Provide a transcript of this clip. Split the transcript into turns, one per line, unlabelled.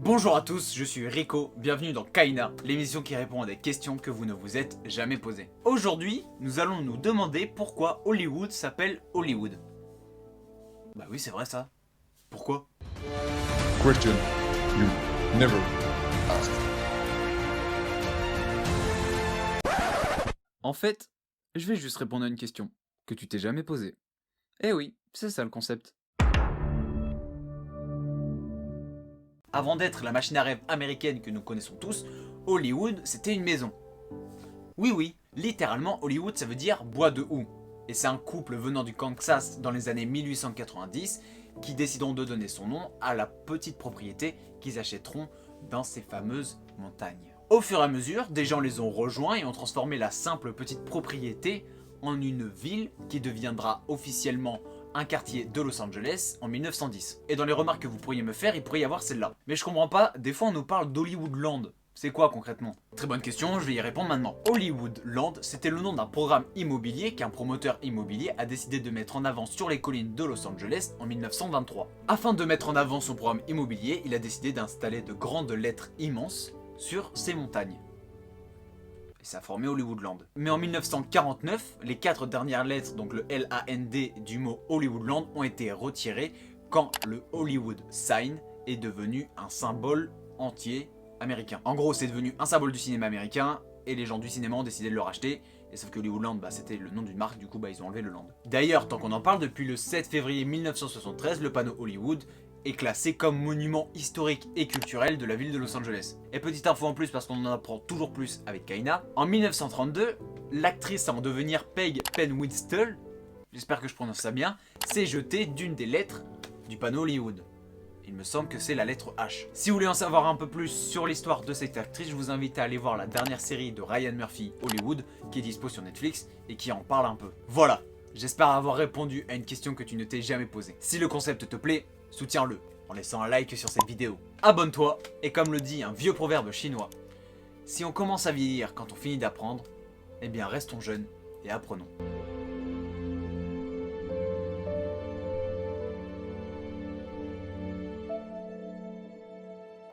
Bonjour à tous, je suis Rico, bienvenue dans Kaina, l'émission qui répond à des questions que vous ne vous êtes jamais posées. Aujourd'hui, nous allons nous demander pourquoi Hollywood s'appelle Hollywood. Bah oui, c'est vrai ça. Pourquoi?
Question you never asked.
En fait, je vais juste répondre à une question que tu t'es jamais posée. Eh oui, c'est ça le concept. Avant d'être la machine à rêve américaine que nous connaissons tous, Hollywood, c'était une maison. Oui, littéralement Hollywood ça veut dire bois de houx. Et c'est un couple venant du Kansas dans les années 1890 qui décideront de donner son nom à la petite propriété qu'ils achèteront dans ces fameuses montagnes. Au fur et à mesure, des gens les ont rejoints et ont transformé la simple petite propriété en une ville qui deviendra officiellement un quartier de Los Angeles en 1910. Et dans les remarques que vous pourriez me faire, il pourrait y avoir celle-là. Mais je comprends pas, des fois on nous parle d'Hollywoodland. C'est quoi concrètement? Très bonne question, je vais y répondre maintenant. Hollywoodland, c'était le nom d'un programme immobilier qu'un promoteur immobilier a décidé de mettre en avant sur les collines de Los Angeles en 1923. Afin de mettre en avant son programme immobilier, il a décidé d'installer de grandes lettres immenses sur ces montagnes. Et ça a formé Hollywoodland. Mais en 1949, les 4 dernières lettres, donc le L-A-N-D du mot Hollywoodland, ont été retirées quand le Hollywood Sign est devenu un symbole entier américain. En gros, c'est devenu un symbole du cinéma américain et les gens du cinéma ont décidé de le racheter. Et sauf que Hollywoodland, c'était le nom d'une marque, du coup ils ont enlevé le land. D'ailleurs, tant qu'on en parle, depuis le 7 février 1973, le panneau Hollywood est classé comme monument historique et culturel de la ville de Los Angeles. Et petite info en plus parce qu'on en apprend toujours plus avec Kaina, en 1932, l'actrice à en devenir Peg Penwinstall, j'espère que je prononce ça bien, s'est jetée d'une des lettres du panneau Hollywood. Il me semble que c'est la lettre H. Si vous voulez en savoir un peu plus sur l'histoire de cette actrice, je vous invite à aller voir la dernière série de Ryan Murphy, Hollywood, qui est dispo sur Netflix et qui en parle un peu. Voilà, j'espère avoir répondu à une question que tu ne t'es jamais posée. Si le concept te plaît, soutiens-le en laissant un like sur cette vidéo. Abonne-toi, et comme le dit un vieux proverbe chinois, si on commence à vieillir quand on finit d'apprendre, eh bien restons jeunes et apprenons.